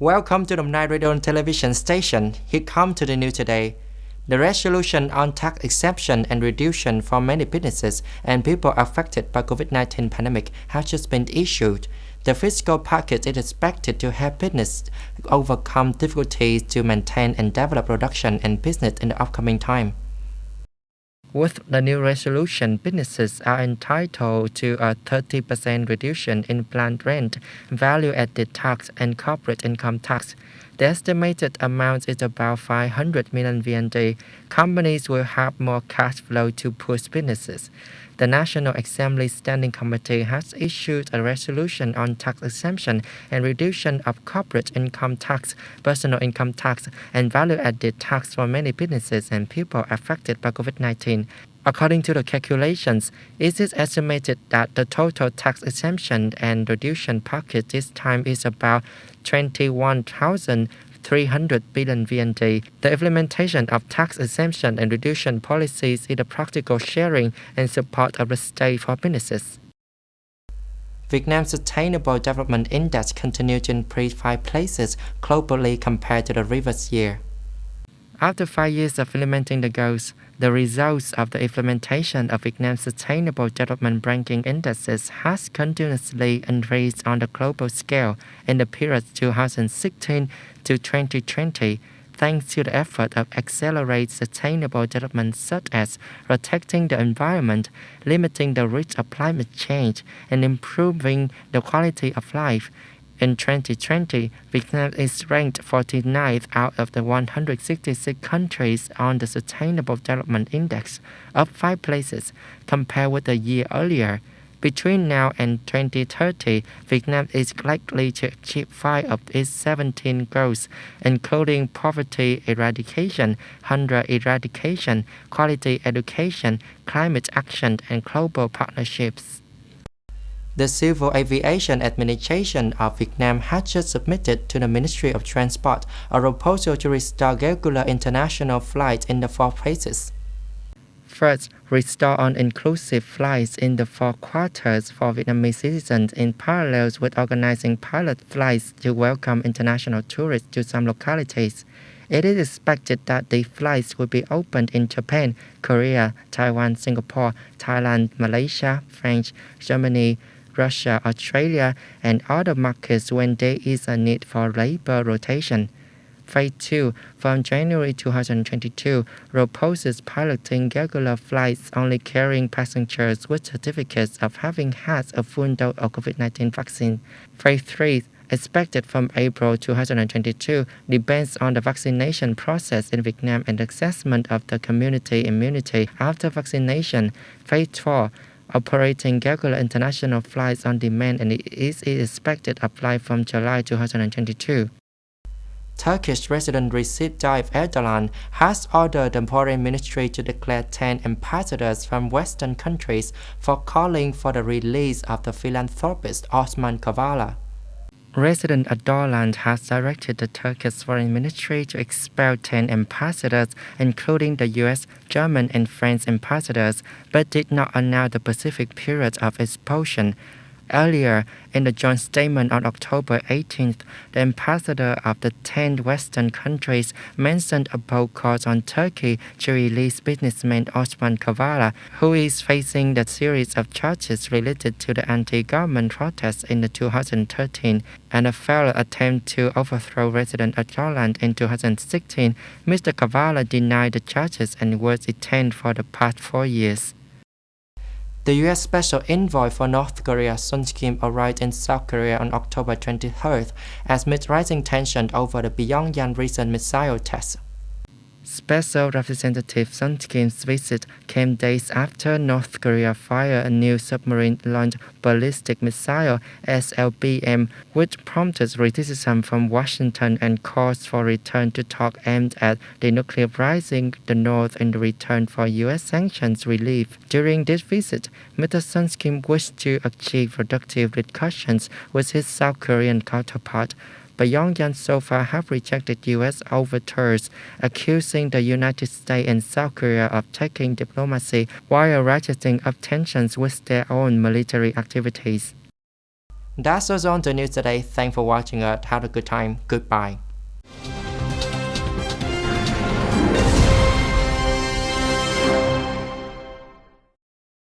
Welcome to the Night Radio and Television Station. Here come to the news today. The resolution on tax exemption and reduction for many businesses and people affected by COVID-19 pandemic has just been issued. The fiscal package is expected to help businesses overcome difficulties to maintain and develop production and business in the upcoming time. With the new resolution, businesses are entitled to a 30% reduction in plant rent, value-added tax, and corporate income tax. The estimated amount is about 500 million VND. Companies will have more cash flow to push businesses. The National Assembly Standing Committee has issued a resolution on tax exemption and reduction of corporate income tax, personal income tax, and value-added tax for many businesses and people affected by COVID-19. According to the calculations, it is estimated that the total tax exemption and reduction package this time is about 21,300 billion VND. The implementation of tax exemption and reduction policies is a practical sharing and support of the state for businesses. Vietnam's Sustainable Development Index continued to increase 5 places globally compared to the previous year. After 5 years of implementing the goals, the results of the implementation of Vietnam's Sustainable Development Ranking Indices has continuously increased on the global scale in the period 2016 to 2020, thanks to the effort of accelerate sustainable development such as protecting the environment, limiting the risk of climate change, and improving the quality of life. In 2020, Vietnam is ranked 49th out of the 166 countries on the Sustainable Development Index, up 5 places compared with the year earlier. Between now and 2030, Vietnam is likely to achieve 5 of its 17 goals, including poverty eradication, hunger eradication, quality education, climate action, and global partnerships. The Civil Aviation Administration of Vietnam has just submitted to the Ministry of Transport a proposal to restore regular international flights in the 4 phases. First, restore all-inclusive flights in the 4 quarters for Vietnamese citizens in parallel with organizing pilot flights to welcome international tourists to some localities. It is expected that the flights will be opened in Japan, Korea, Taiwan, Singapore, Thailand, Malaysia, France, Germany, Russia, Australia, and other markets when there is a need for labor rotation. Phase 2, from January 2022, proposes piloting regular flights only carrying passengers with certificates of having had a full dose of COVID-19 vaccine. Phase 3, expected from April 2022, depends on the vaccination process in Vietnam and assessment of the community immunity after vaccination. Phase 4, operating regular international flights on demand, and it is expected to apply from July 2022. Turkish President Recep Tayyip Erdogan has ordered the Foreign Ministry to declare 10 ambassadors from Western countries for calling for the release of the philanthropist Osman Kavala. President Erdogan has directed the Turkish Foreign Ministry to expel 10 ambassadors, including the US, German, and French ambassadors, but did not announce the specific period of expulsion. Earlier, in the joint statement on October 18th, the ambassador of the 10 Western countries mentioned a bold call on Turkey to release businessman Osman Kavala, who is facing the series of charges related to the anti-government protests in 2013 and a failed attempt to overthrow President Erdogan in 2016. Mr. Kavala denied the charges and was detained for the past 4 years. The U.S. Special Envoy for North Korea Sun Kim arrived in South Korea on October 23rd amid rising tension over the Pyongyang recent missile test. Special Representative Sun Kim's visit came days after North Korea fired a new submarine-launched ballistic missile (SLBM), which prompted criticism from Washington and calls for return to talk aimed at denuclearizing the North in return for U.S. sanctions relief. During this visit, Mr. Sun Kim wished to achieve productive discussions with his South Korean counterpart. Pyongyang so far have rejected U.S. overtures, accusing the United States and South Korea of taking diplomacy while ratcheting up tensions with their own military activities. That's all on the news today. Thanks for watching it. Have a good time. Goodbye.